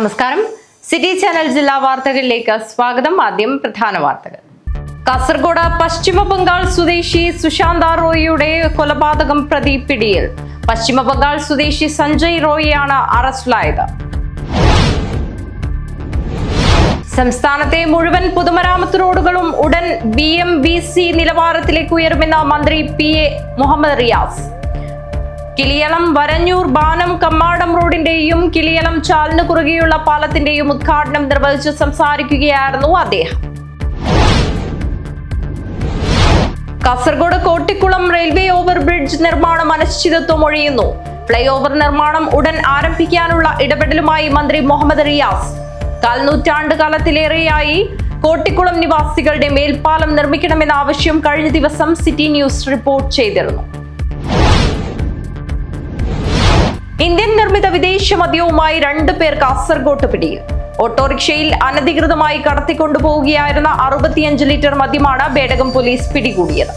നമസ്കാരം. City channel ജില്ലാ വാർത്തകളിലേക്ക് സ്വാഗതം. ആദ്യം പ്രധാന വാർത്തകൾ. കാസർഗോഡ് പശ്ചിമ ബംഗാൾ സ്വദേശി സുശാന്ത റോയിയുടെ കൊലപാതകം പ്രതി പിടിയിൽ. പശ്ചിമ ബംഗാൾ സ്വദേശി സഞ്ജയ് റോയിയാണ് അറസ്റ്റിലായത്. സംസ്ഥാനത്തെ മുഴുവൻ പൊതുമരാമത്ത് റോഡുകളും ഉടൻ BMBC നിലവാരത്തിലേക്ക് ഉയരുമെന്ന് മന്ത്രി PA മുഹമ്മദ് റിയാസ്. കിളിയളം വരഞ്ഞൂർ ബാനം കമ്മാടം റോഡിന്റെയും കിളിയളം ചാലിന് കുറുകെയുള്ള പാലത്തിന്റെയും ഉദ്ഘാടനം നിർവഹിച്ച് സംസാരിക്കുകയായിരുന്നു അദ്ദേഹം. Kasaragod Kottikulam railway over bridge നിർമ്മാണം അനിശ്ചിതത്വം ഒഴിയുന്നു. ഫ്ലൈ ഓവർ നിർമ്മാണം ഉടൻ ആരംഭിക്കാനുള്ള ഇടപെടലുമായി മന്ത്രി മുഹമ്മദ് റിയാസ്. കാൽനൂറ്റാണ്ട് കാലത്തിലേറെയായി കോട്ടിക്കുളം നിവാസികളുടെ മേൽപ്പാലം നിർമ്മിക്കണമെന്ന ആവശ്യം കഴിഞ്ഞ ദിവസം സിറ്റി ന്യൂസ് റിപ്പോർട്ട് ചെയ്തിരുന്നു. ഇന്ത്യൻ നിർമ്മിത വിദേശ മദ്യവുമായി 2 പേർ കാസർഗോഡ് പിടിയിൽ. ഓട്ടോറിക്ഷയിൽ അനധികൃതമായി കടത്തിക്കൊണ്ടുപോവുകയായിരുന്ന 65 ലിറ്റർ മദ്യമാണ് ബേഡകം പോലീസ് പിടികൂടിയത്.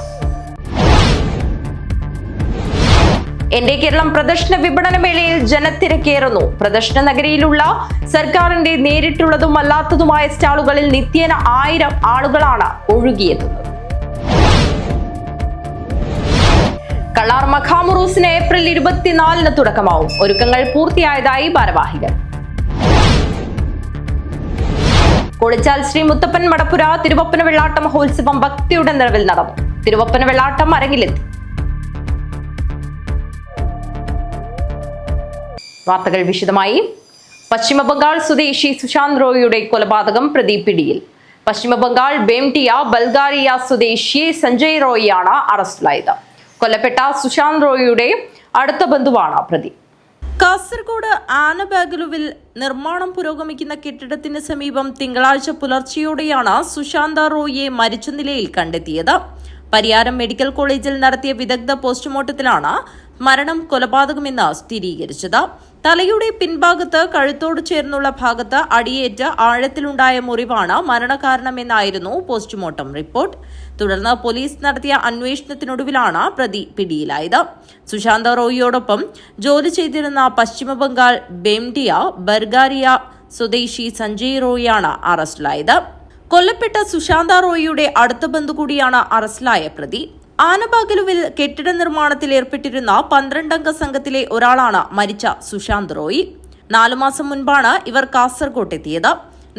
എന്റെ കേരളം പ്രദർശന വിപണന മേളയിൽ ജനത്തിരക്കേറുന്നു. പ്രദർശന നഗരിയിലുള്ള സർക്കാരിന്റെ നേരിട്ടുള്ളതും അല്ലാത്തതുമായ സ്റ്റാളുകളിൽ നിത്യേന 1000 ആളുകളാണ് ഒഴുകിയെത്തുന്നത്. കള്ളാർ മഖാമുറൂസിന് ഏപ്രിൽ 24 തുടക്കമാവും. ഒരുക്കങ്ങൾ പൂർത്തിയായതായി ഭാരവാഹികൾ. കൊളിച്ചാൽ ശ്രീ മുത്തപ്പൻ മടപ്പുര തിരുവപ്പന വെള്ളാട്ട മഹോത്സവം ഭക്തിയുടെ നിറവിൽ നടന്നു. തിരുവപ്പന വെള്ളാട്ടം അരങ്ങിലെത്തി. വാർത്തകൾ വിശദമായി. പശ്ചിമ ബംഗാൾ സ്വദേശി സുശാന്ത് റോയിയുടെ കൊലപാതകം പ്രതി പിടിയിൽ. പശ്ചിമ ബംഗാൾ ബേംടിയ ബൽഗാരിയ സ്വദേശി സഞ്ജയ് റോയിയാണ് അറസ്റ്റിലായത്. കൊല്ലപ്പെട്ട സുശാന്ത് റോയിയുടെ അടുത്ത ബന്ധുവാണ് പ്രതി. കാസർഗോഡ് ആനബാഗലുവിൽ നിർമ്മാണം പുരോഗമിക്കുന്ന കെട്ടിടത്തിന് സമീപം തിങ്കളാഴ്ച പുലർച്ചെയോടെയാണ് സുശാന്ത റോയിയെ മരിച്ച നിലയിൽ കണ്ടെത്തിയത്. പരിയാരം മെഡിക്കൽ കോളേജിൽ നടത്തിയ വിദഗ്ധ പോസ്റ്റ്മോർട്ടത്തിലാണ് മരണം കൊലപാതകമെന്ന് സ്ഥിരീകരിച്ചത്. തലയുടെ പിൻഭാഗത്ത് കഴുത്തോട് ചേർന്നുള്ള ഭാഗത്ത് അടിയേറ്റ് ആഴത്തിലുണ്ടായ മുറിവാണ് മരണകാരണമെന്നായിരുന്നു പോസ്റ്റ്മോർട്ടം റിപ്പോർട്ട്. തുടർന്ന് പോലീസ് നടത്തിയ അന്വേഷണത്തിനൊടുവിലാണ് പ്രതി പിടിയിലായത്. സുശാന്ത റോയിയോടൊപ്പം ജോലി ചെയ്തിരുന്ന പശ്ചിമ ബംഗാൾ ബേംഡിയ ബർഗാരിയ സ്വദേശി സഞ്ജയ് റോയിയാണ് അറസ്റ്റിലായത്. കൊല്ലപ്പെട്ട സുശാന്ത റോയിയുടെ അടുത്ത ബന്ധു കൂടിയാണ് അറസ്റ്റിലായ പ്രതി. ആനബാഗലുവിൽ കെട്ടിട നിർമ്മാണത്തിൽ ഏർപ്പെട്ടിരുന്ന 12 അംഗ സംഘത്തിലെ ഒരാളാണ് മരിച്ച സുശാന്ത് റോയി. 4 മാസം മുൻപാണ് ഇവർ കാസർഗോഡ് എത്തിയത്.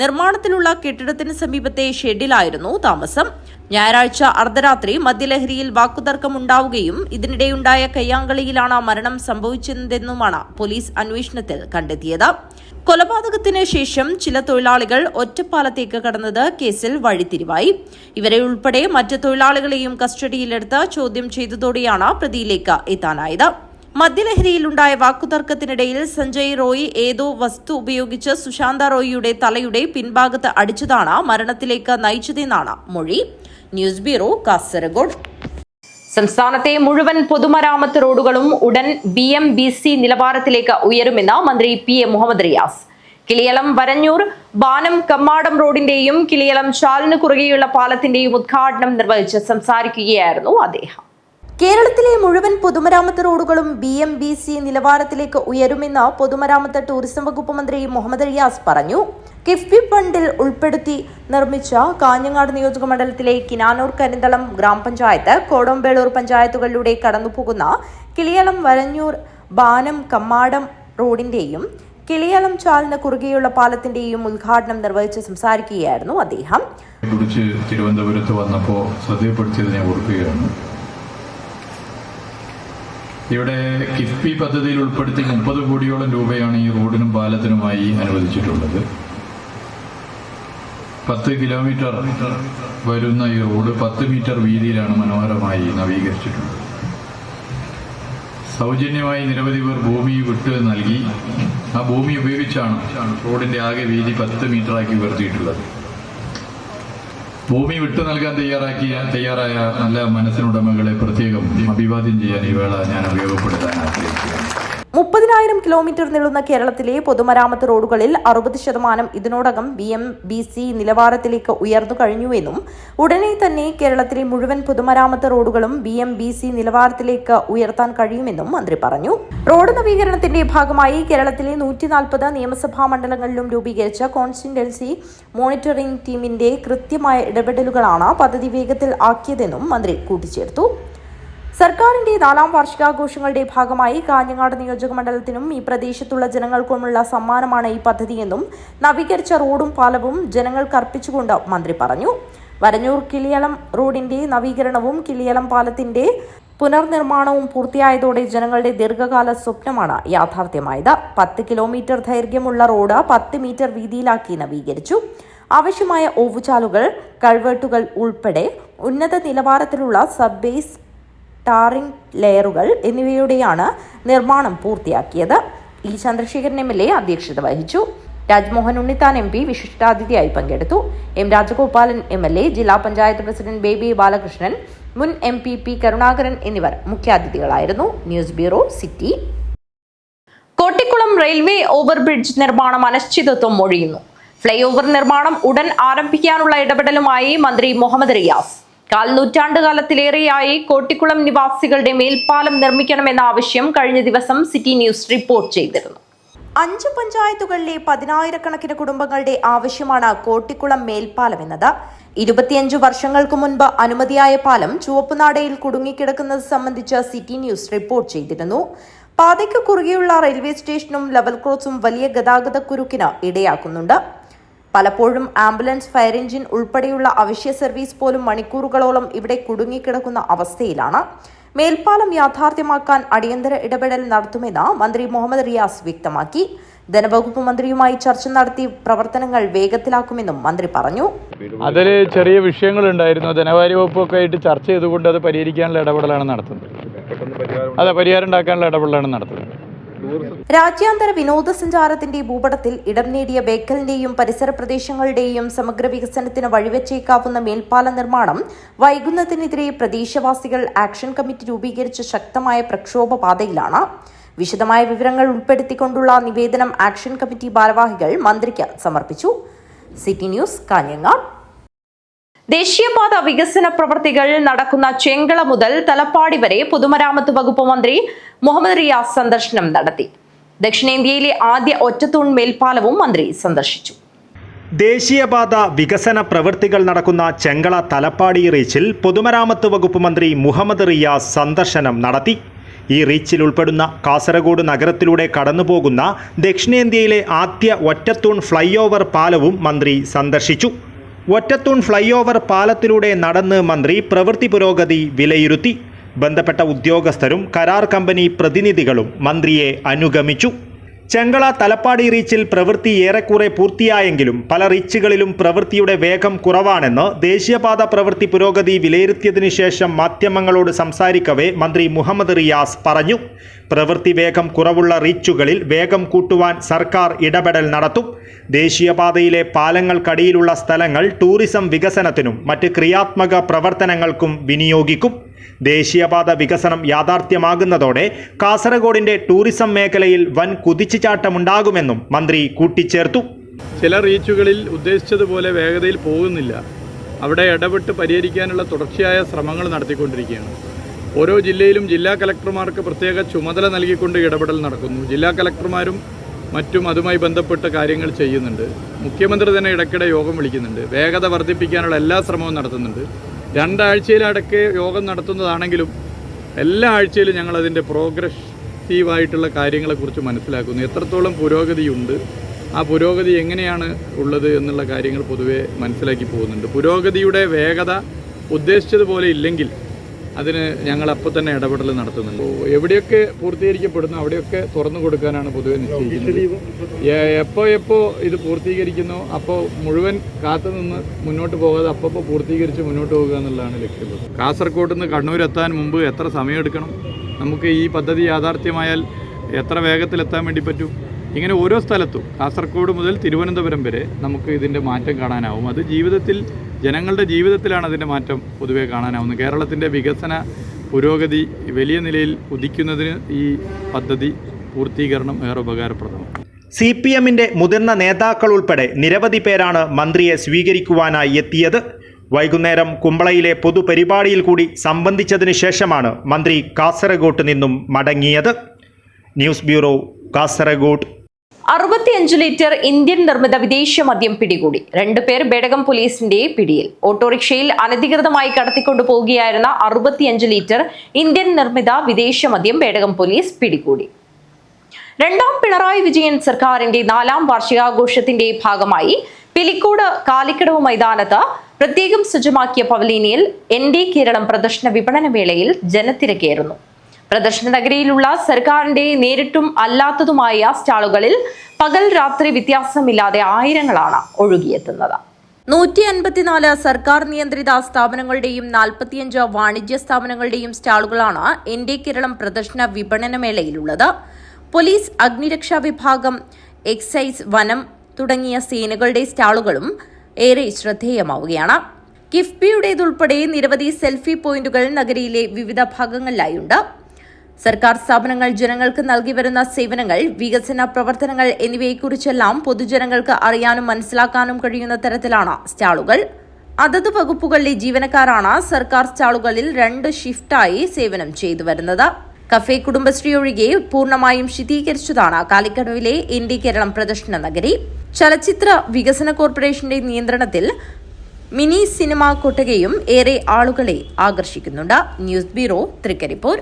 നിർമ്മാണത്തിലുള്ള കെട്ടിടത്തിന് സമീപത്തെ ഷെഡിലായിരുന്നു താമസം. ഞായറാഴ്ച അർദ്ധരാത്രി മദ്യലഹരിയിൽ വാക്കുതർക്കമുണ്ടാവുകയും ഇതിനിടെയുണ്ടായ കയ്യാങ്കളിയിലാണ് മരണം സംഭവിച്ചതെന്നുമാണ് പോലീസ് അന്വേഷണത്തിൽ കണ്ടെത്തിയത്. കൊലപാതകത്തിന് ശേഷം ചില തൊഴിലാളികൾ ഒറ്റപ്പാലത്തേക്ക് കടന്നത് കേസിൽ വഴിത്തിരിവായി. ഇവരെ ഉൾപ്പെടെ മറ്റ് തൊഴിലാളികളെയും കസ്റ്റഡിയിലെടുത്ത് ചോദ്യം ചെയ്തതോടെയാണ് പ്രതിയിലേക്ക് എത്താനായത്. മദ്യലഹരിയിലുണ്ടായ വാക്കുതർക്കത്തിനിടയിൽ സഞ്ജയ് റോയി ഏതോ വസ്തു ഉപയോഗിച്ച് സുശാന്ത റോയിയുടെ തലയുടെ പിൻഭാഗത്ത് അടിച്ചതാണ് മരണത്തിലേക്ക് നയിച്ചതെന്നാണ് മൊഴി. News bureau, Kasaragod. സംസ്ഥാനത്തെ മുഴുവൻ പൊതുമരാമത്ത് റോഡുകളും ഉടൻ BMBC നിലവാരത്തിലേക്ക് ഉയരുമെന്ന് മന്ത്രി PA മുഹമ്മദ് റിയാസ്. കിളിയളം വരഞ്ഞൂർ ബാനം കമ്മാടം റോഡിന്റെയും കിളിയളം ചാലിന് കുറുകെയുള്ള പാലത്തിന്റെയും ഉദ്ഘാടനം നിർവഹിച്ച് സംസാരിക്കുകയായിരുന്നു അദ്ദേഹം. കേരളത്തിലെ മുഴുവൻ പൊതുമരാമത്ത് റോഡുകളും BMBC നിലവാരത്തിലേക്ക് ഉയരുമെന്ന് പൊതുമരാമത്ത് ടൂറിസം വകുപ്പ് മന്ത്രി മുഹമ്മദ് റിയാസ് പറഞ്ഞു. കിഫ്ബി ഫണ്ടിൽ ഉൾപ്പെടുത്തി നിർമ്മിച്ച കാഞ്ഞങ്ങാട് നിയോജക മണ്ഡലത്തിലെ കിനാനൂർ കരിന്തളം ഗ്രാമപഞ്ചായത്ത്, കോടമ്പേളൂർ പഞ്ചായത്തുകളിലൂടെ കടന്നുപോകുന്ന കിളിയളം വരഞ്ഞൂർ ബാനം കമ്മാടം റോഡിന്റെയും കിളിയളം ചാലിന് കുറുകെയുള്ള പാലത്തിന്റെയും ഉദ്ഘാടനം നിർവഹിച്ച് സംസാരിക്കുകയായിരുന്നു അദ്ദേഹം. തിരുവനന്തപുരത്ത് വന്നപ്പോൾ ശ്രദ്ധപ്പെടുത്തിയതിനെ ഓർക്കുകയാണ്. ഇവിടെ കിഫ്ബി പദ്ധതിയിൽ ഉൾപ്പെടുത്തി 30 കോടിയോളം രൂപയാണ് ഈ റോഡിനും പാലത്തിനുമായി അനുവദിച്ചിട്ടുള്ളത്. 10 കിലോമീറ്റർ വരുന്ന ഈ റോഡ് 10 മീറ്റർ വീതിയിലാണ് മനോഹരമായി നവീകരിച്ചിട്ടുള്ളത്. സൗജന്യമായി നിരവധി പേർ ഭൂമി വിട്ട് നൽകി. ആ ഭൂമി ഉപയോഗിച്ചാണ് റോഡിന്റെ ആകെ വീതി 10 മീറ്ററാക്കി ഉയർത്തിയിട്ടുള്ളത്. ഭൂമി വിട്ടു നൽകാൻ തയ്യാറായ നല്ല മനസ്സിനുടമകളെ പ്രത്യേകം അഭിവാദ്യം ചെയ്യാൻ ഈ വേള ഞാൻ ഉപയോഗപ്പെടുത്താൻ ആഗ്രഹിക്കുകയാണ്. 30,000 കിലോമീറ്റർ നീളുന്ന കേരളത്തിലെ പൊതുമരാമത്ത് റോഡുകളിൽ 60% ഇതിനോടകം BMBC നിലവാരത്തിലേക്ക് ഉയർന്നു കഴിഞ്ഞുവെന്നും ഉടനെ തന്നെ കേരളത്തിലെ മുഴുവൻ പൊതുമരാമത്ത് റോഡുകളും BMBC നിലവാരത്തിലേക്ക് ഉയർത്താൻ കഴിയുമെന്നും മന്ത്രി പറഞ്ഞു. റോഡ് നവീകരണത്തിന്റെ ഭാഗമായി കേരളത്തിലെ 140 നിയമസഭാ മണ്ഡലങ്ങളിലും രൂപീകരിച്ച കോൺസ്റ്റിറ്റ്യുവൻസി മോണിറ്ററിംഗ് ടീമിന്റെ കൃത്യമായ ഇടപെടലുകളാണ് പദ്ധതി വേഗത്തിൽ ആക്കിയതെന്നും മന്ത്രി കൂട്ടിച്ചേർത്തു. സർക്കാരിന്റെ 4ാം വാർഷികാഘോഷങ്ങളുടെ ഭാഗമായി കാഞ്ഞങ്ങാട് നിയോജക മണ്ഡലത്തിനും ഈ പ്രദേശത്തുള്ള ജനങ്ങൾക്കുമുള്ള സമ്മാനമാണ് ഈ പദ്ധതിയെന്നും നവീകരിച്ച റോഡും പാലവും ജനങ്ങൾക്ക് അർപ്പിച്ചുകൊണ്ട് മന്ത്രി പറഞ്ഞു. വരഞ്ഞൂർ കിളിയളം റോഡിന്റെ നവീകരണവും കിളിയളം പാലത്തിന്റെ പുനർനിർമ്മാണവും പൂർത്തിയായതോടെ ജനങ്ങളുടെ ദീർഘകാല സ്വപ്നമാണ് യാഥാർത്ഥ്യമായത്. 10 കിലോമീറ്റർ ദൈർഘ്യമുള്ള റോഡ് 10 മീറ്റർ വീതിയിലാക്കി നവീകരിച്ചു. ആവശ്യമായ ഓവുചാലുകൾ, കൾവേർട്ടുകൾ ഉൾപ്പെടെ ഉന്നത നിലവാരത്തിലുള്ള സബ് ബേസ്, ടാറിംഗ് ലെയറുകൾ എന്നിവയുടെയാണ് നിർമ്മാണം പൂർത്തിയാക്കിയത്. ഇ. ചന്ദ്രശേഖരൻ MLA അധ്യക്ഷത വഹിച്ചു. രാജ്മോഹൻ ഉണ്ണിത്താൻ MP വിശിഷ്ടാതിഥിയായി പങ്കെടുത്തു. M. രാജഗോപാലൻ MLA, ജില്ലാ പഞ്ചായത്ത് പ്രസിഡന്റ് ബേബി ബാലകൃഷ്ണൻ, മുൻ MP P. കരുണാകരൻ എന്നിവർ മുഖ്യാതിഥികളായിരുന്നു. News bureau, city. Kottikulam railway overbridge നിർമ്മാണം അനിശ്ചിതത്വം ഒഴിയുന്നു. ഫ്ലൈ ഓവർ നിർമ്മാണം ഉടൻ ആരംഭിക്കാനുള്ള ഇടപെടലുമായി മന്ത്രി മുഹമ്മദ് റിയാസ്. നൂറ്റാണ്ടുകാലത്തിലേറെയായി കോട്ടിക്കുളം നിവാസികളുടെ മേൽപ്പാലം നിർമ്മിക്കണമെന്ന ആവശ്യം കഴിഞ്ഞ ദിവസം സിറ്റി ന്യൂസ് റിപ്പോർട്ട് ചെയ്തിരുന്നു. 5 പഞ്ചായത്തുകളിലെ 10,000-കണക്കിന് കുടുംബങ്ങളുടെ ആവശ്യമാണ് കോട്ടിക്കുളം മേൽപ്പാലം എന്നത്. 25 വർഷങ്ങൾക്ക് മുൻപ് അനുമതിയായ പാലം ചുവപ്പുനാടയിൽ കുടുങ്ങിക്കിടക്കുന്നത് സംബന്ധിച്ച് സിറ്റി ന്യൂസ് റിപ്പോർട്ട് ചെയ്തിരുന്നു. പാതയ്ക്ക് കുറുകെയുള്ള റെയിൽവേ സ്റ്റേഷനും ലെവൽ ക്രോസും വലിയ ഗതാഗതക്കുരുക്കിന് ഇടയാക്കുന്നുണ്ട്. പലപ്പോഴും ആംബുലൻസ്, ഫയർ എഞ്ചിൻ ഉൾപ്പെടെയുള്ള അവശ്യ സർവീസ് പോലും മണിക്കൂറുകളോളം ഇവിടെ കുടുങ്ങിക്കിടക്കുന്ന അവസ്ഥയിലാണ്. മേൽപ്പാലം യാഥാർത്ഥ്യമാക്കാൻ അടിയന്തര ഇടപെടൽ നടത്തുമെന്ന് മന്ത്രി മുഹമ്മദ് റിയാസ് വ്യക്തമാക്കി. ധനവകുപ്പ് മന്ത്രിയുമായി ചർച്ച നടത്തി പ്രവർത്തനങ്ങൾ വേഗത്തിലാക്കുമെന്നും മന്ത്രി പറഞ്ഞു. അതിൽ ചെറിയ വിഷയങ്ങളുണ്ടായിരുന്നു. ധനകാര്യ വകുപ്പൊക്കെ ആയിട്ട് ചർച്ച ചെയ്തുകൊണ്ട് അത് പരിഹരിക്കാനുള്ള ഇടപെടലാണ് നടത്തുന്നത്. പരിഹാരം ഉണ്ടാക്കാനുള്ള ഇടപെടലാണ് നടത്തുന്നത്. രാജ്യാന്തര വിനോദസഞ്ചാരത്തിന്റെ ഭൂപടത്തിൽ ഇടം നേടിയ ബേക്കലിന്റെയും പരിസര പ്രദേശങ്ങളുടെയും സമഗ്ര വികസനത്തിന് വഴിവെച്ചേക്കാവുന്ന മേൽപ്പാല നിർമ്മാണം വൈകുന്നതിനെതിരെ പ്രദേശവാസികൾ ആക്ഷൻ കമ്മിറ്റി രൂപീകരിച്ച ശക്തമായ പ്രക്ഷോഭ പാതയിലാണ്. വിശദമായ വിവരങ്ങൾ ഉൾപ്പെടുത്തിക്കൊണ്ടുള്ള നിവേദനം ആക്ഷൻ കമ്മിറ്റി ഭാരവാഹികൾ മന്ത്രിക്ക് സമർപ്പിച്ചു. City news, Kanhangad. ദേശീയപാത വികസന പ്രവർത്തികൾ നടക്കുന്ന ചെങ്കള മുതൽ തലപ്പാടി വരെ പൊതുമരാമത്ത് വകുപ്പ് മന്ത്രി മുഹമ്മദ് റിയാസ് സന്ദർശനം നടത്തി. ദക്ഷിണേന്ത്യയിലെ ആദ്യ ഒറ്റത്തൂൺ മേൽപ്പാലവും മന്ത്രി സന്ദർശിച്ചു. ദേശീയപാത വികസന പ്രവൃത്തികൾ നടക്കുന്ന ചെങ്കള തലപ്പാടി റീച്ചിൽ പൊതുമരാമത്ത് വകുപ്പ് മന്ത്രി മുഹമ്മദ് റിയാസ് സന്ദർശനം നടത്തി. ഈ റീച്ചിൽ ഉൾപ്പെടുന്ന കാസർഗോഡ് നഗരത്തിലൂടെ കടന്നുപോകുന്ന ദക്ഷിണേന്ത്യയിലെ ആദ്യ ഒറ്റത്തൂൺ ഫ്ലൈ ഓവർ പാലവും മന്ത്രി സന്ദർശിച്ചു. ഒറ്റത്തൂൺ ഫ്ലൈ ഓവർ പാലത്തിലൂടെ നടന്ന് മന്ത്രി പ്രവൃത്തി പുരോഗതി വിലയിരുത്തി. ബന്ധപ്പെട്ട ഉദ്യോഗസ്ഥരും കരാർ കമ്പനി പ്രതിനിധികളും മന്ത്രിയെ അനുഗമിച്ചു. ചെങ്കള തലപ്പാടി റീച്ചിൽ പ്രവൃത്തി ഏറെക്കുറെ പൂർത്തിയായെങ്കിലും പല റീച്ചുകളിലും പ്രവൃത്തിയുടെ വേഗം കുറവാണെന്ന് ദേശീയപാത പ്രവൃത്തി പുരോഗതി വിലയിരുത്തിയതിനു ശേഷം മാധ്യമങ്ങളോട് സംസാരിക്കവേ മന്ത്രി മുഹമ്മദ് റിയാസ് പറഞ്ഞു. പ്രവൃത്തി വേഗം കുറവുള്ള റീച്ചുകളിൽ വേഗം കൂട്ടുവാൻ സർക്കാർ ഇടപെടൽ നടത്തും. ദേശീയപാതയിലെ പാലങ്ങൾക്കടിയിലുള്ള സ്ഥലങ്ങൾ ടൂറിസം വികസനത്തിനും മറ്റ് ക്രിയാത്മക പ്രവർത്തനങ്ങൾക്കും വിനിയോഗിക്കും. ദേശീയപാത വികസനം യാഥാർത്ഥ്യമാകുന്നതോടെ കാസർഗോഡിന്റെ ടൂറിസം മേഖലയിൽ വൻ കുതിച്ചുചാട്ടമുണ്ടാകുമെന്നും മന്ത്രി കൂട്ടിച്ചേർത്തു. ചില റീച്ചുകളിൽ ഉദ്ദേശിച്ചതുപോലെ വേഗതയിൽ പോകുന്നില്ല. അവിടെ ഇടപെട്ട് പരിഹരിക്കാനുള്ള തുടർച്ചയായ ശ്രമങ്ങൾ നടത്തിക്കൊണ്ടിരിക്കുകയാണ്. ഓരോ ജില്ലയിലും ജില്ലാ കലക്ടർമാർക്ക് പ്രത്യേക ചുമതല നൽകിക്കൊണ്ട് ഇടപെടൽ നടക്കുന്നു. ജില്ലാ കലക്ടർമാരും മറ്റും അതുമായി ബന്ധപ്പെട്ട കാര്യങ്ങൾ ചെയ്യുന്നുണ്ട്. മുഖ്യമന്ത്രി തന്നെ ഇടയ്ക്കിടെ യോഗം വിളിക്കുന്നുണ്ട്. വേഗത വർദ്ധിപ്പിക്കാനുള്ള എല്ലാ ശ്രമവും നടത്തുന്നുണ്ട്. 2 ആഴ്ചയിലടക്കെ യോഗം നടത്തുന്നതാണെങ്കിലും എല്ലാ ആഴ്ചയിലും ഞങ്ങളതിൻ്റെ പ്രോഗ്രസീവായിട്ടുള്ള കാര്യങ്ങളെക്കുറിച്ച് മനസ്സിലാക്കുന്നു. എത്രത്തോളം പുരോഗതിയുണ്ട്, ആ പുരോഗതി എങ്ങനെയാണ് ഉള്ളത് എന്നുള്ള കാര്യങ്ങൾ പൊതുവെ മനസ്സിലാക്കി പോകുന്നുണ്ട്. പുരോഗതിയുടെ വേഗത ഉദ്ദേശിച്ചതുപോലെ ഇല്ലെങ്കിൽ അതിന് ഞങ്ങൾ അപ്പോൾ തന്നെ ഇടപെടൽ നടത്തുന്നുണ്ട്. എവിടെയൊക്കെ പൂർത്തീകരിക്കപ്പെടുന്നു അവിടെയൊക്കെ തുറന്നു കൊടുക്കാനാണ് പൊതുവെ നിശ്ചയിക്കുന്നത്. എപ്പോൾ ഇത് പൂർത്തീകരിക്കുന്നോ അപ്പോൾ മുഴുവൻ കാത്തുനിന്ന് മുന്നോട്ട് പോകാതെ അപ്പോൾ പൂർത്തീകരിച്ച് മുന്നോട്ട് പോകുക എന്നുള്ളതാണ് ലക്ഷ്യം. കാസർഗോഡ് നിന്ന് കണ്ണൂരെത്താൻ മുമ്പ് എത്ര സമയമെടുക്കണം, നമുക്ക് ഈ പദ്ധതി യാഥാർത്ഥ്യമായാൽ എത്ര വേഗത്തിലെത്താൻ വേണ്ടി പറ്റും, ഇങ്ങനെ ഓരോ സ്ഥലത്തും കാസർഗോഡ് മുതൽ തിരുവനന്തപുരം വരെ നമുക്ക് ഇതിൻ്റെ മാറ്റം കാണാനാവും. അത് ജനങ്ങളുടെ ജീവിതത്തിലാണ് അതിൻ്റെ മാറ്റം പൊതുവെ കാണാനാവുന്നത്. കേരളത്തിൻ്റെ വികസന പുരോഗതി വലിയ നിലയിൽ ഉദിക്കുന്നതിന് ഈ പദ്ധതി പൂർത്തീകരണം ഏറെ ഉപകാരപ്രദമാണ്. CPMന്റെ മുതിർന്ന നേതാക്കൾ ഉൾപ്പെടെ നിരവധി പേരാണ് മന്ത്രിയെ സ്വീകരിക്കുവാനായി എത്തിയത്. വൈകുന്നേരം കുമ്പളയിലെ പൊതുപരിപാടിയിൽ കൂടി സംബന്ധിച്ചതിന് ശേഷമാണ് മന്ത്രി കാസർഗോഡ് നിന്നും മടങ്ങിയത്. News bureau, Kasaragod. 65 litre Indian നിർമ്മിത വിദേശ മദ്യം പിടികൂടി. 2 പേർ ബേഡകം പോലീസിന്റെ പിടിയിൽ. ഓട്ടോറിക്ഷയിൽ അനധികൃതമായി കടത്തിക്കൊണ്ടുപോകുകയായിരുന്ന 65 ലിറ്റർ ഇന്ത്യൻ നിർമ്മിത വിദേശ മദ്യം ബേഡകം പോലീസ് പിടികൂടി. രണ്ടാം പിണറായി വിജയൻ സർക്കാരിന്റെ 4ാം വാർഷികാഘോഷത്തിന്റെ ഭാഗമായി പിലിക്കോട് കാലിക്കടവ് മൈതാനത്ത് പ്രത്യേകം സജ്ജമാക്കിയ പവലിയനിൽ ND കേരളം പ്രദർശന വിപണന വേളയിൽ ജനത്തിരക്കേറുന്നു. പ്രദർശന നഗരിയിലുള്ള സർക്കാരിന്റെ നേരിട്ടും അല്ലാത്തതുമായ സ്റ്റാളുകളിൽ പകൽ രാത്രി വ്യത്യാസമില്ലാതെ ആയിരങ്ങളാണ് ഒഴുകിയെത്തുന്നത്. 154 സർക്കാർ നിയന്ത്രിത സ്ഥാപനങ്ങളുടെയും 45 വാണിജ്യ സ്ഥാപനങ്ങളുടെയും സ്റ്റാളുകളാണ് ND കേരളം പ്രദർശന വിപണന മേളയിലുള്ളത്. പോലീസ്, അഗ്നിരക്ഷാ വിഭാഗം, എക്സൈസ്, വനം തുടങ്ങിയ സേനകളുടെ സ്റ്റാളുകളും ഏറെ ശ്രദ്ധേയമാവുകയാണ്. കിഫ്ബിയുടേതുൾപ്പെടെ നിരവധി സെൽഫി പോയിന്റുകൾ നഗരിയിലെ വിവിധ ഭാഗങ്ങളിലായുണ്ട്. സർക്കാർ സ്ഥാപനങ്ങൾ ജനങ്ങൾക്ക് നൽകി വരുന്ന സേവനങ്ങൾ, വികസന പ്രവർത്തനങ്ങൾ എന്നിവയെക്കുറിച്ചെല്ലാം പൊതുജനങ്ങൾക്ക് അറിയാനും മനസ്സിലാക്കാനും കഴിയുന്ന തരത്തിലാണ് സ്റ്റാളുകൾ. അതത് വകുപ്പുകളിലെ ജീവനക്കാരാണ് സർക്കാർ സ്റ്റാളുകളിൽ 2 ഷിഫ്റ്റായി സേവനം ചെയ്തു വരുന്നത്. കഫേ കുടുംബശ്രീ ഒഴികെ പൂർണ്ണമായും ശീതീകരിച്ചതാണ് കാലിക്കടവിലെ ND കേരളം പ്രദർശന നഗരി. ചലച്ചിത്ര വികസന കോർപ്പറേഷന്റെ നിയന്ത്രണത്തിൽ മിനി സിനിമ കൊട്ടകയും ഏറെ ആളുകളെ ആകർഷിക്കുന്നുണ്ട്. News bureau, Trikaripur.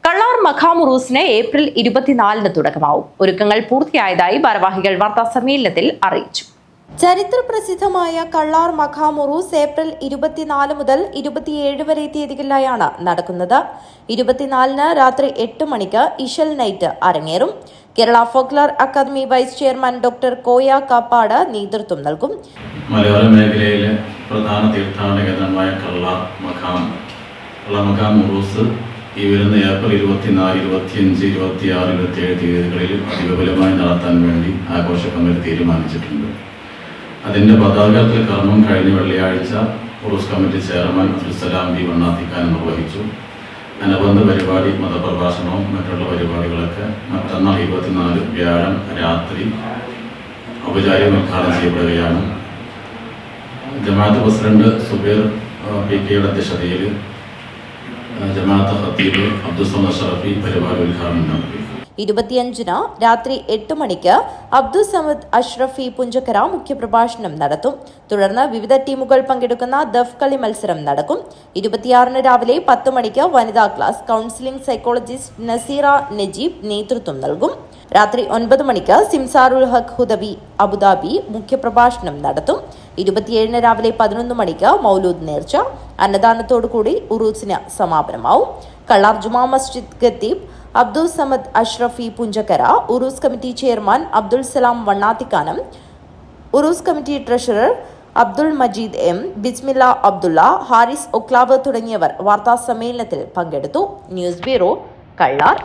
കള്ളാർ മഖാം ഉറൂസിന് ഏപ്രിൽ 24 തുടക്കമാവും. ഒരുക്കങ്ങൾ പൂർത്തിയായതായി ഭാരവാഹികൾ വാർത്താസമ്മേളനത്തിൽ അറിയിച്ചു. ചരിത്ര പ്രസിദ്ധമായ കള്ളാർ മഖാം ഉറൂസ് ഏപ്രിൽ 24 മുതൽ 27 വരെ തീയതികളിലായാണ് നടക്കുന്നത്. 24-ന് രാത്രി 8 മണിക്ക് ഇഷൽ നൈറ്റ് അരങ്ങേറും. Kerala folklore academy vice chairman doctor Koya Kappad നേതൃത്വം നൽകും. മലയോര മേഖലയിലെ പ്രധാന തീർത്ഥാടന കേന്ദ്രമായ കള്ളാർ മഖാം ഉറൂസ് ഈ വരുന്ന ഏപ്രിൽ 24, 25, 26, 27 തീയതികളിൽ അതിവിപുലമായി നടത്താൻ വേണ്ടി ആഘോഷ കമ്മിറ്റി തീരുമാനിച്ചിട്ടുണ്ട്. അതിൻ്റെ പതാകത്തിൽ കർമ്മം കഴിഞ്ഞ വെള്ളിയാഴ്ച ഉറൂസ് കമ്മിറ്റി ചെയർമാൻ അബ്ദുൽസലാം ബി വണ്ണാത്തിക്കാൻ നിർവഹിച്ചു. അനുബന്ധ പരിപാടി, മതപ്രഭാഷണവും മറ്റുള്ള പരിപാടികളൊക്കെ മറ്റന്നാൾ 24 വ്യാഴം രാത്രി ഔപചാരിക ഉദ്ഘാടനം ചെയ്യപ്പെടുകയാണ്. ജമാഅത്ത് പ്രസിഡന്റ് സുബൈർ PK അധ്യക്ഷതയിൽ ജമാഅത്ത് ഖത്തീബ് അബ്ദുൽ സമദ് അഷ്റഫി പരിപാടി ഉദ്ഘാടനം നടത്തി. 25-ന് രാത്രി 8 മണിക്ക് അബ്ദുൽ സമദ് അഷ്റഫി പുഞ്ചക്കര മുഖ്യപ്രഭാഷണം നടത്തും. തുടർന്ന് വിവിധ ടീമുകൾ പങ്കെടുക്കുന്ന ദഫ് കളി മത്സരം നടക്കും. 26-ന് രാവിലെ 10 മണിക്ക് വനിതാ class counselling psychologist Naseera Najeeb നേതൃത്വം നൽകും. രാത്രി 9 മണിക്ക് സിംസാറുൽ ഹഖ് ഹുദവി അബുദാബി മുഖ്യപ്രഭാഷണം നടത്തും. 27-ന് രാവിലെ 11 മണിക്ക് മൗലൂദ് നേർച്ച, അന്നദാനത്തോടുകൂടി ഉറൂസിന് സമാപനമാവും. കള്ളാർ ജുമാ മസ്ജിദ് ഖത്തീബ് Abdul Samad Ashrafi Punchakkara, Urus committee chairman Abdul Salam Vannathikkanam, Urus committee treasurer Abdul Majeed M, Bismilla Abdulla, Haris Oklav തുടങ്ങിയവർ വാർത്താ സമ്മേളനത്തിൽ പങ്കെടുത്തു. News bureau, Kallar.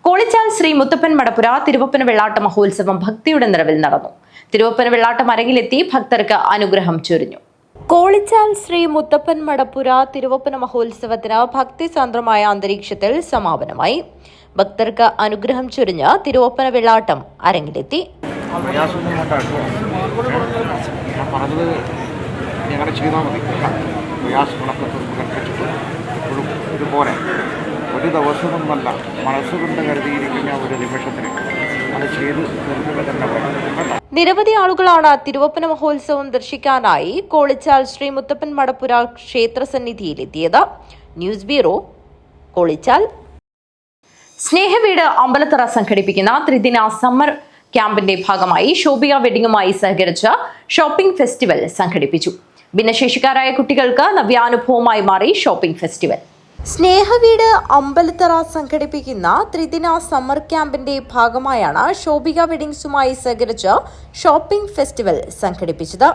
കോളിച്ചാൽ ശ്രീ മുത്തപ്പൻ മടപ്പുര തിരുവപ്പന വെള്ളാട്ട മഹോത്സവം ഭക്തിയുടെ നിറവിൽ നടന്നു. തിരുവപ്പന വെള്ളാട്ടം അരങ്ങിലെത്തി ഭക്തർക്ക് അനുഗ്രഹം ചൊരിഞ്ഞു. കോളിച്ചാൽ ശ്രീ മുത്തപ്പൻ മടപ്പുര തിരുവപ്പന മഹോത്സവത്തിന് ഭക്തിസാന്ദ്രമായ അന്തരീക്ഷത്തിൽ സമാപനമായി. ഭക്തർക്ക് അനുഗ്രഹം ചൊരിഞ്ഞ് തിരുവപ്പന വെള്ളാട്ടം അരങ്ങിലെത്തി. ഇതുപോലെ ഒരു ദിവസമൊന്നല്ല, മനസ്സുകൊണ്ട് കരുതിയിരിക്കുന്ന ഒരു നിമിഷത്തിന് അത് ചെയ്ത് തീർക്കുക തന്നെ വേണം. നിരവധി ആളുകളാണ് തിരുവപ്പന മഹോത്സവം ദർശിക്കാനായി കോളിച്ചാൽ ശ്രീ മുത്തപ്പൻ മടപ്പുര ക്ഷേത്ര സന്നിധിയിലെത്തിയത്. News bureau, Kolichal. സ്നേഹവീട് അമ്പലത്തറ സംഘടിപ്പിക്കുന്ന ത്രിദിന സമ്മർ ക്യാമ്പിന്റെ ഭാഗമായി ശോഭിക വെഡിങ്ങുമായി സഹകരിച്ച് ഷോപ്പിംഗ് ഫെസ്റ്റിവൽ സംഘടിപ്പിച്ചു. ഭിന്നശേഷിക്കാരായ കുട്ടികൾക്ക് നവ്യാനുഭവമായി മാറി ഷോപ്പിംഗ് ഫെസ്റ്റിവൽ. സ്നേഹവീട് അമ്പലത്തറ സംഘടിപ്പിക്കുന്ന ത്രിദിന സമ്മർ ക്യാമ്പിന്റെ ഭാഗമായാണ് ശോഭിക വെഡിങ്സുമായി സഹകരിച്ച് ഷോപ്പിംഗ് ഫെസ്റ്റിവൽ സംഘടിപ്പിച്ചത്.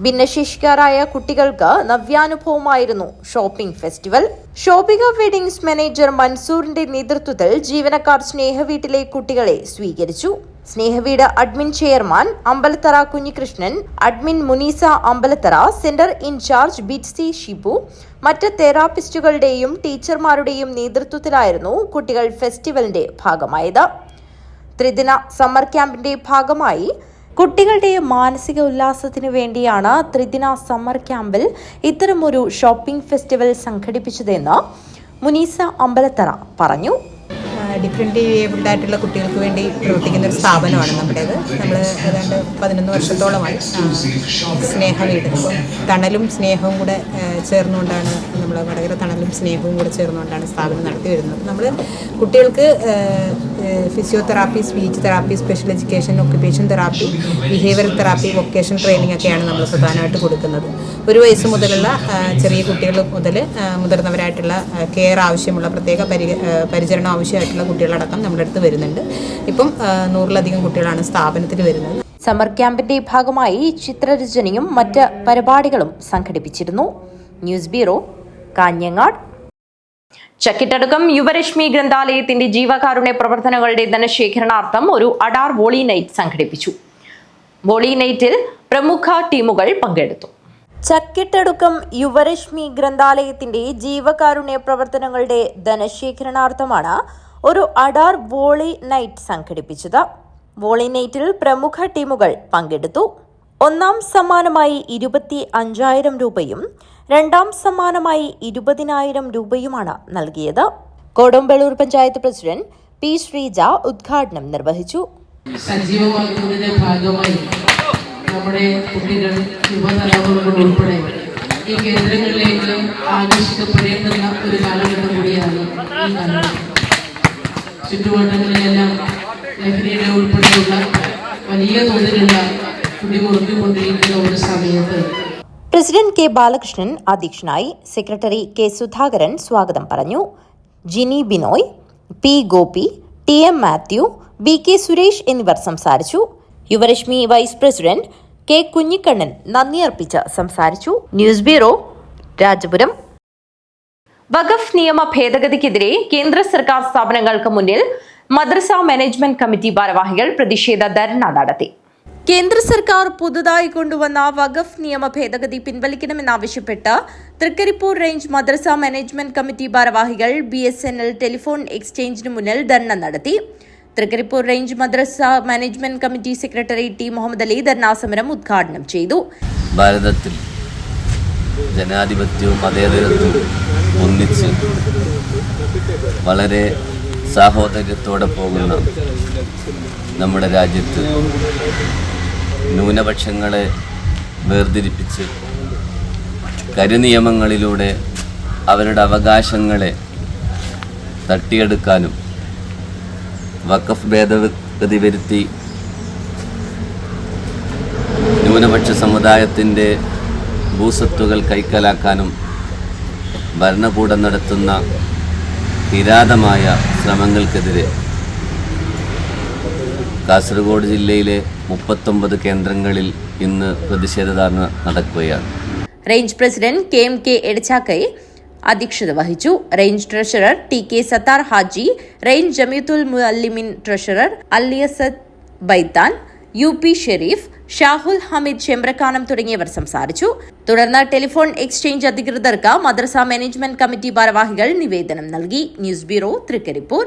ഭിന്നശേഷിക്കാരായ കുട്ടികൾക്ക് നവ്യാനുഭവമായിരുന്നു shopping festival. Shobhika weddings manager മൻസൂറിന്റെ നേതൃത്വത്തിൽ ജീവനക്കാർ സ്നേഹവീട്ടിലെ കുട്ടികളെ സ്വീകരിച്ചു. Snehaveedu admin chairman Ambalathara Kunhikrishnan, admin Munisa Ambalathara, centre in charge Bitsy Shibu, മറ്റ് തെറാപ്പിസ്റ്റുകളുടെയും ടീച്ചർമാരുടെയും നേതൃത്വത്തിലായിരുന്നു കുട്ടികൾ ഫെസ്റ്റിവലിന്റെ ഭാഗമായത്. ത്രിദിന സമ്മർ ക്യാമ്പിന്റെ ഭാഗമായി കുട്ടികളുടെ മാനസിക ഉല്ലാസത്തിനു വേണ്ടിയാണ് ത്രിദിന സമ്മർ ക്യാമ്പിൽ ഇത്തരമൊരു ഷോപ്പിംഗ് ഫെസ്റ്റിവൽ സംഘടിപ്പിച്ചതെന്ന് മുനീസ അമ്പലത്തറ പറഞ്ഞു. ഡിഫറെൻ്റ് ഏബിൾഡ് ആയിട്ടുള്ള കുട്ടികൾക്ക് വേണ്ടി പ്രവർത്തിക്കുന്ന ഒരു സ്ഥാപനമാണ് നമ്മുടേത്. നമ്മൾ ഏതാണ്ട് 11 വർഷത്തോളമായി സ്നേഹവീട് തണലും സ്നേഹവും കൂടെ ചേർന്നുകൊണ്ടാണ് നമ്മൾ വടകര തണലും സ്നേഹവും കൂടെ ചേർന്നുകൊണ്ടാണ് സ്ഥാപനം നടത്തി വരുന്നത്. നമ്മൾ കുട്ടികൾക്ക് physiotherapy, speech therapy, special education, occupation therapy, behavioural therapy, vocation training ഒക്കെയാണ് നമ്മൾ പ്രധാനമായിട്ട് കൊടുക്കുന്നത്. 1 വയസ്സ് മുതലുള്ള ചെറിയ കുട്ടികൾ മുതൽ മുതിർന്നവരായിട്ടുള്ള കെയർ ആവശ്യമുള്ള പ്രത്യേക പരിചരണം ആവശ്യമായിട്ടുള്ള കുട്ടികളടക്കം നമ്മുടെ അടുത്ത് വരുന്നുണ്ട്. ഇപ്പം 100-ലധികം കുട്ടികളാണ് സ്ഥാപനത്തിൽ വരുന്നത്. സമ്മർ ക്യാമ്പിന്റെ ഭാഗമായി ചിത്രരചനയും മറ്റ് പരിപാടികളും സംഘടിപ്പിച്ചിരുന്നു. News bureau, Kanhangad. ചക്കിട്ടടുക്കം യുവരശ്മി ഗ്രന്ഥാലയത്തിന്റെ ജീവകാരുണ്യ പ്രവർത്തനങ്ങളുടെ ധനശേഖരണാർത്ഥം ഒരു അഡാർ വോളി നൈറ്റ് സംഘടിപ്പിച്ചു. വോളി നൈറ്റിൽ പ്രമുഖ ടീമുകൾ പങ്കെടുത്തു. ചക്കിട്ടടുക്കം യുവരശ്മി ഗ്രന്ഥാലയത്തിന്റെ ജീവകാരുണ്യ പ്രവർത്തനങ്ങളുടെ ധനശേഖരണാർത്ഥമാണ് ഒരു അഡാർ വോളി നൈറ്റ് സംഘടിപ്പിച്ചത്. വോളി നൈറ്റിൽ പ്രമുഖ ടീമുകൾ പങ്കെടുത്തു. 1ാം സമ്മാനമായി 25,000 രൂപയും 2ാം സമ്മാനമായി 20,000 രൂപയുമാണ് നൽകിയത്. കൊടുമ്പളൂർ പഞ്ചായത്ത് പ്രസിഡന്റ് പി ശ്രീജ ഉദ്ഘാടനം നിർവഹിച്ചു. സജീവമാക്കുന്നതിന്റെ ഭാഗമായി നമ്മുടെ കുട്ടികൾ, യുവതലമുറകൾ ഉൾപ്പെടെ ഈ കേന്ദ്രങ്ങളിലേക്ക് ആകർഷിക്കപ്പെടേണ്ടുന്ന ഒരു കാലഘട്ടം കൂടിയാണ് ഈ കാലഘട്ടം. ചുറ്റുവട്ടങ്ങളിലെല്ലാം ലഹരിയുടെ ഉൾപ്പെടെയുള്ള വലിയ തോതിലുള്ള കുടിമുറുക്കിക്കൊണ്ടിരിക്കുന്ന ഒരു സമയത്ത് പ്രസിഡന്റ് കെ ബാലകൃഷ്ണൻ അധ്യക്ഷനായി. സെക്രട്ടറി കെ സുധാകരൻ സ്വാഗതം പറഞ്ഞു. Jini Binoy, P Gopi, T M Mathew, B K Suresh എന്നിവർ സംസാരിച്ചു. Yuvarashmi vice president K Kunhikannan നന്ദി അർപ്പിച്ച് സംസാരിച്ചു. News bureau, Rajapuram. വഖഫ് നിയമ ഭേദഗതിക്കെതിരെ കേന്ദ്ര സർക്കാർ സ്ഥാപനങ്ങൾക്ക് മുന്നിൽ മദ്രസ മാനേജ്മെന്റ് കമ്മിറ്റി ഭാരവാഹികൾ പ്രതിഷേധ ധർണ നടത്തി. കേന്ദ്ര സർക്കാർ പുതുതായി കൊണ്ടുവന്ന വഖഫ് നിയമ ഭേദഗതി പിൻവലിക്കണമെന്നാവശ്യപ്പെട്ട് തൃക്കരിപ്പൂർ റേഞ്ച് മദ്രസ മാനേജ്മെന്റ് കമ്മിറ്റി ഭാരവാഹികൾ BSNL ടെലിഫോൺ എക്സ്ചേഞ്ചിന് മുന്നിൽ ധർണ നടത്തി. തൃക്കരിപ്പൂർ റേഞ്ച് മദ്രസ management committee secretary T Muhammad Ali ധർണാസമരം ഉദ്ഘാടനം ചെയ്തു. ഭാരതത്തിൽ ജനാധിപത്യവും മതേതരത്വവും ഒന്നിച്ച് വളരെ സാഹോദര്യത്തോടെ പോകുന്ന നമ്മുടെ രാജ്യത്ത് ന്യൂനപക്ഷങ്ങളെ വേർതിരിപ്പിച്ച് കരിനിയമങ്ങളിലൂടെ അവരുടെ അവകാശങ്ങളെ തട്ടിയെടുക്കാനും വഖഫ് ഭേദഗതി വരുത്തി ന്യൂനപക്ഷ സമുദായത്തിൻ്റെ ഭൂസ്വത്തുകൾ കൈക്കലാക്കാനും ഭരണകൂടം നടത്തുന്ന കിരാതമായ ശ്രമങ്ങൾക്കെതിരെ കാസർഗോഡ് ജില്ലയിലെ 39 കേന്ദ്രങ്ങളിൽ ഇന്ന് പ്രതിഷേധ ധർണ നടക്കുകയാണ്. റേഞ്ച് പ്രസിഡന്റ് KMK എടച്ചാക്കൈ അധ്യക്ഷത വഹിച്ചു. Range treasurer TK Sathar Haji, range Jamiathul Muallimeen treasurer Aliyasad Baithan, UP Sharif, Shahul Hameed Chembrakkanam തുടങ്ങിയവർ സംസാരിച്ചു. തുടർന്ന് ടെലിഫോൺ എക്സ്ചേഞ്ച് അധികൃതർക്ക് മദ്രസ മാനേജ്മെന്റ് കമ്മിറ്റി ഭാരവാഹികൾ നിവേദനം നൽകി. News bureau, Trikaripur.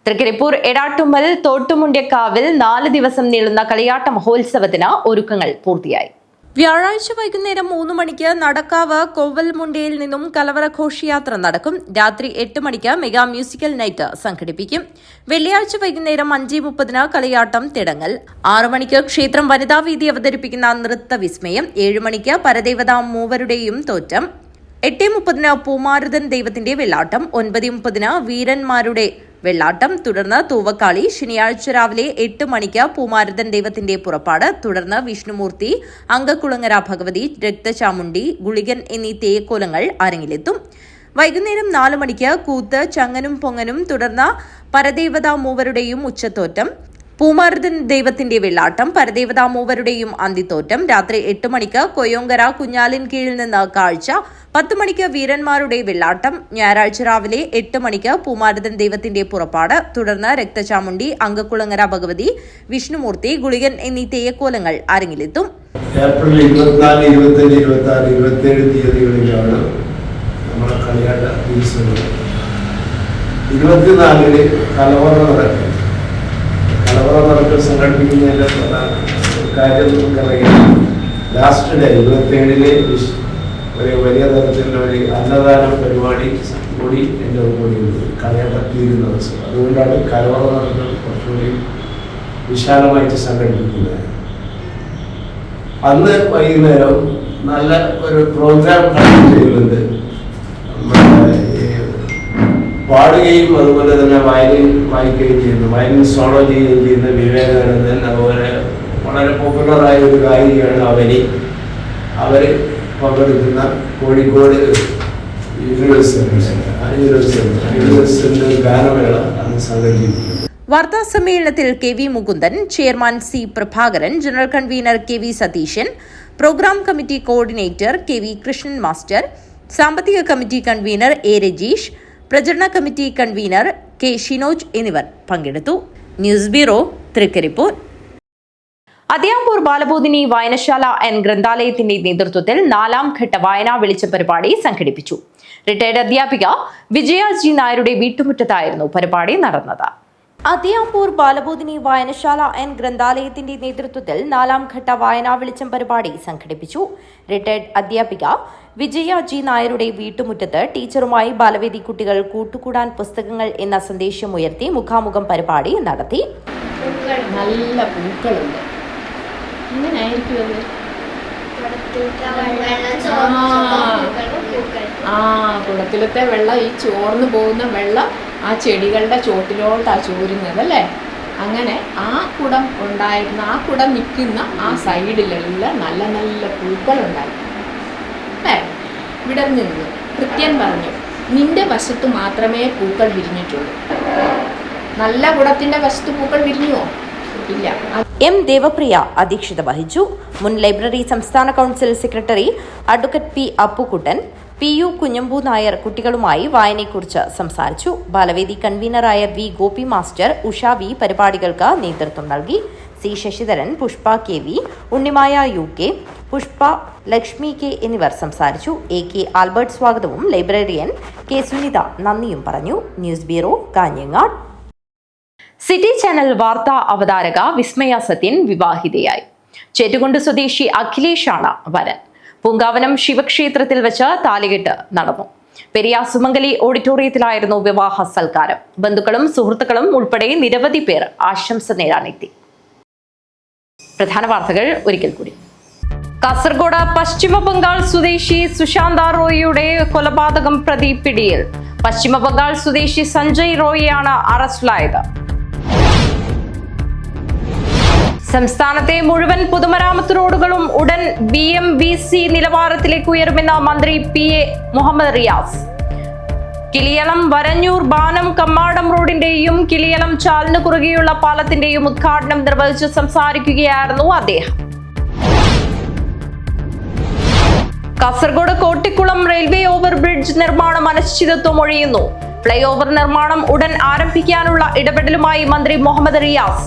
തൃക്കരിപ്പൂർ എടാട്ടുമ്മൽ തോട്ടുമുണ്ട്യക്കാവിൽ 4 ദിവസം നീളുന്ന കളിയാട്ട മഹോത്സവത്തിന് ഒരുക്കങ്ങൾ പൂർത്തിയായി. വ്യാഴാഴ്ച വൈകുന്നേരം 3 മണിക്ക് നടക്കാവ് കോവൽമുണ്ടയിൽ നിന്നും കലവറ ഘോഷയാത്ര നടക്കും. രാത്രി 8 മണിക്ക് മെഗാ മ്യൂസിക്കൽ നൈറ്റ് സംഘടിപ്പിക്കും. വെള്ളിയാഴ്ച വൈകുന്നേരം 5:30 കളിയാട്ടം തിടങ്ങൽ. 6 മണിക്ക് ക്ഷേത്രം വനിതാവേദി അവതരിപ്പിക്കുന്ന നൃത്തവിസ്മയം. 7 മണിക്ക് പരദേവതാ മൂവരുടെയും തോറ്റം. 8:30 പൂമാരുതൻ ദൈവത്തിന്റെ വെള്ളാട്ടം. 9:30 വീരന്മാരുടെ വെള്ളാട്ടം. തുടർന്ന് തൂവക്കാളി. ശനിയാഴ്ച രാവിലെ 8 മണിക്ക് പൂമാരുതൻ ദൈവത്തിന്റെ പുറപ്പാട്. തുടർന്ന് വിഷ്ണുമൂർത്തി, അങ്കക്കുളങ്ങര ഭഗവതി, രക്തചാമുണ്ടി, ഗുളികൻ എന്നീ തേക്കോലങ്ങൾ അരങ്ങിലെത്തും. വൈകുന്നേരം 4 മണിക്ക് കൂത്ത്, ചങ്ങനും പൊങ്ങനും. തുടർന്ന് പരദേവതാ മൂവരുടെയും ഉച്ചത്തോറ്റം. പൂമാർദൻ ദൈവത്തിന്റെ വെള്ളാട്ടം, പരദേവതാ മൂവരുടെയും അന്തിത്തോറ്റം, രാത്രി 8 മണിക്ക് കൊയ്യോങ്കര കുഞ്ഞാലിൻ കീഴിൽ നിന്ന് കാഴ്ച, 10 മണിക്ക് വീരന്മാരുടെ വെള്ളാട്ടം, ഞായറാഴ്ച രാവിലെ 8 മണിക്ക് പൂമാർദൻ ദൈവത്തിന്റെ പുറപ്പാട്, തുടർന്ന് രക്തചാമുണ്ടി, അങ്കക്കുളങ്ങര ഭഗവതി, വിഷ്ണുമൂർത്തി, ഗുളികൻ എന്നീ തെയ്യക്കോലങ്ങൾ അരങ്ങിലെത്തും. ഏപ്രിൽ 24, 25, 26, 27 തീയതികളിലാണ് നമ്മുടെ കളിയാട്ട ദിവസങ്ങൾ. 24-ന് കലവറ നടക്കും. കലവറ നടക്കൽ സംഘടിപ്പിക്കുന്നതിൻ്റെ പ്രധാന കാര്യം നമുക്കറിയാം. ലാസ്റ്റ് ഡേ 27-ന് ഒരു വലിയ തരത്തിലുള്ള ഒരു അന്നദാന പരിപാടി കൂടി എൻ്റെ കൂടിയുണ്ട് കളിയാട്ട തീരുന്ന ദിവസം. അതുകൊണ്ടാണ് കലവറ നടക്കൽ കുറച്ചുകൂടി വിശാലമായിട്ട് സംഘടിപ്പിക്കുന്നത്. അന്ന് വൈകുന്നേരം നല്ല ഒരു പ്രോഗ്രാം കണ്ടക്ട് ചെയ്യുന്നുണ്ട്. പാടുകയും അതുപോലെ തന്നെ വയലിൻ വായിക്കുകയും ചെയ്യുന്നു, വയലിൻ സോളോ ചെയ്യുകയും ചെയ്യുന്ന വിവേകാനന്ദൻ, അതുപോലെ വളരെ പോപ്പുലറായ ഒരു ഗായികയാണ് അവനി. അവർ പങ്കെടുക്കുന്ന കോഴിക്കോട് യൂണിവേഴ്സിറ്റി ഗാനമേള അന്ന് സംഘടിപ്പിക്കുന്നു. വാർത്താ സമ്മേളനത്തിൽ KV Mukundan, chairman C Prabhakaran, general convener KV Satheesan, programme committee coordinator KV Krishnan master, സാമ്പത്തിക കമ്മിറ്റി കൺവീനർ A രജീഷ്, പ്രചരണ കമ്മിറ്റി കൺവീനർ K ഷിനോജ് എന്നിവർ പങ്കെടുത്തു. News bureau, Trikaripur. അതിയാമ്പൂർ ബാലബോധിനി വായനശാല ഗ്രന്ഥാലയത്തിന്റെ നേതൃത്വത്തിൽ 4ാം ഘട്ട വായനാ വെളിച്ചം പരിപാടി സംഘടിപ്പിച്ചു. റിട്ടയർഡ് അധ്യാപിക വിജയ G നായരുടെ വീട്ടുമുറ്റത്തായിരുന്നു പരിപാടി നടന്നത്. അതിയാമ്പൂർ ബാലബോധിനി വായനശാല ഗ്രന്ഥാലയത്തിന്റെ നേതൃത്വത്തിൽ 4ാം ഘട്ട വായനാ വെളിച്ചം പരിപാടി സംഘടിപ്പിച്ചു. റിട്ടയർഡ് അധ്യാപിക വിജയ G നായരുടെ വീട്ടുമുറ്റത്ത് ടീച്ചറുമായി ബാലവേദി കുട്ടികൾ കൂട്ടുകൂടാൻ പുസ്തകങ്ങൾ എന്ന സന്ദേശമുയർത്തി മുഖാമുഖം പരിപാടി നടത്തി. നല്ല പൂക്കളുണ്ട്. കുളത്തിലത്തെ വെള്ളം, ഈ ചോർന്നു പോകുന്ന വെള്ളം ആ ചെടികളുടെ ചോട്ടിലോട്ടാണ് ചോരുന്നത് അല്ലേ. അങ്ങനെ ആ കുടം ഉണ്ടായിരുന്ന, ആ കുടം നിൽക്കുന്ന ആ സൈഡിലെല്ലാം നല്ല നല്ല പൂക്കളുണ്ടായിരുന്നു അല്ലേ. ഇവിടെ നിന്ന് കൃത്യം പറഞ്ഞു, നിന്റെ വശത്ത് മാത്രമേ പൂക്കൾ വിരിഞ്ഞിട്ടുള്ളൂ. നല്ല കുടത്തിന്റെ വശത്ത് പൂക്കൾ വിരിഞ്ഞുവോ? ഇല്ല. M ദേവപ്രിയ അധ്യക്ഷത വഹിച്ചു. മുൻ ലൈബ്രറി സംസ്ഥാന council secretary advocate P Appukuttan, PU Kunhambu Nair കുട്ടികളുമായി വായനയെക്കുറിച്ച് സംസാരിച്ചു. ബാലവേദി കൺവീനറായ V Gopi master, Usha V പരിപാടികൾക്ക് നേതൃത്വം നൽകി. C Sasidharan, Pushpa KV, Unnimaya UK, Pushpa Lakshmi K എന്നിവർ സംസാരിച്ചു. AK ആൽബർട്ട് സ്വാഗതവും ലൈബ്രറിയൻ K സുനിത നന്ദിയും പറഞ്ഞു. News bureau, Kanhangad. City channel വാർത്താ അവതാരക വിസ്മയ സത്യൻ വിവാഹിതയായി. ചേറ്റുകുണ്ട് സ്വദേശി അഖിലേഷാണ് വരൻ. പൂങ്കാവനം ശിവക്ഷേത്രത്തിൽ വെച്ച് താലികെട്ട് നടന്നു. പെരിയ സുമംഗലി ഓഡിറ്റോറിയത്തിലായിരുന്നു വിവാഹ സൽക്കാരം. ബന്ധുക്കളും സുഹൃത്തുക്കളും ഉൾപ്പെടെ നിരവധി പേർ ആശംസ നേടാനെത്തി. പ്രധാന വാർത്തകൾ ഒരിക്കൽ കൂടി. കാസർഗോഡ് പശ്ചിമ ബംഗാൾ സ്വദേശി സുശാന്ത റോയിയുടെ കൊലപാതകം പ്രതി പിടിയിൽ. പശ്ചിമ ബംഗാൾ സ്വദേശി സഞ്ജയ് റോയിയാണ് അറസ്റ്റിലായത്. സംസ്ഥാനത്തെ മുഴുവൻ പൊതുമരാമത്ത് റോഡുകളും ഉടൻ BMVC നിലവാരത്തിലേക്ക് ഉയരുമെന്ന് മന്ത്രി PA മുഹമ്മദ് റിയാസ്. കിളിയളം വരഞ്ഞൂർ ബാനം കമ്മാടം റോഡിന്റെയും കിളിയളം ചാലിന് കുറുകെയുള്ള പാലത്തിന്റെയും ഉദ്ഘാടനം നിർവഹിച്ച് സംസാരിക്കുകയായിരുന്നു അദ്ദേഹം. Kasaragod Kottikulam railway over bridge നിർമ്മാണം അനിശ്ചിതത്വം ഒഴിയുന്നു. ഫ്ലൈ ഓവർ നിർമ്മാണം ഉടൻ ആരംഭിക്കാനുള്ള ഇടപെടലുമായി മന്ത്രി മുഹമ്മദ് റിയാസ്.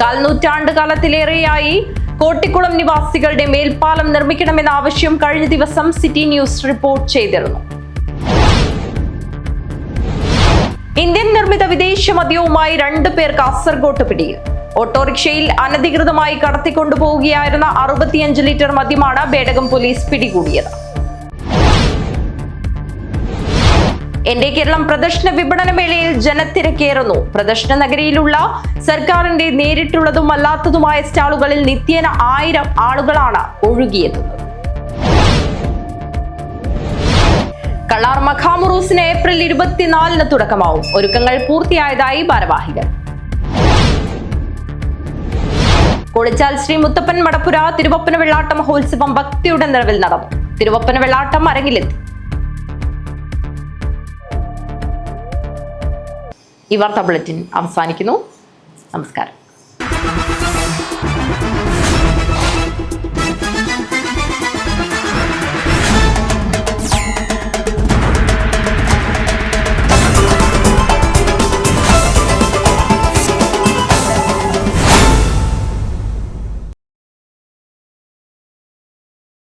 4 നൂറ്റാണ്ട് കാലത്തിലേറെയായി കോട്ടിക്കുളം നിവാസികളുടെ മേൽപ്പാലം നിർമ്മിക്കണമെന്ന ആവശ്യം കഴിഞ്ഞ ദിവസം സിറ്റി ന്യൂസ് റിപ്പോർട്ട് ചെയ്തിരുന്നു. ഇന്ത്യൻ നിർമ്മിത വിദേശ മദ്യവുമായി 2 പേർ കാസർഗോഡ് പിടിയിൽ. ഓട്ടോറിക്ഷയിൽ അനധികൃതമായി കടത്തിക്കൊണ്ടുപോവുകയായിരുന്ന 65 ലിറ്റർ മദ്യമാണ് ബേഡകം പോലീസ് പിടികൂടിയത്. എന്റെ കേരളം പ്രദർശന വിപണന മേളയിൽ ജനത്തിരക്കേറുന്നു. പ്രദർശന നഗരിയിലുള്ള സർക്കാരിന്റെ നേരിട്ടുള്ളതും അല്ലാത്തതുമായ സ്റ്റാളുകളിൽ നിത്യേന 1000 ആളുകളാണ് ഒഴുകിയെത്തുന്നത്. കള്ളാർ മഖാമുറൂസിന് ഏപ്രിൽ 24-ന് തുടക്കമാവും. ഒരുക്കങ്ങൾ പൂർത്തിയായതായി ഭാരവാഹികൾ. കൊളിച്ചാൽ ശ്രീ മുത്തപ്പൻ മടപ്പുര തിരുവപ്പന വെള്ളാട്ട മഹോത്സവം ഭക്തിയുടെ നിറവിൽ നടന്നു. തിരുവപ്പന വെള്ളാട്ടം അരങ്ങിലെത്തി. ഈ വാർത്താ ബുള്ളറ്റിൻ അവസാനിക്കുന്നു. നമസ്കാരം. ചെയ്തു.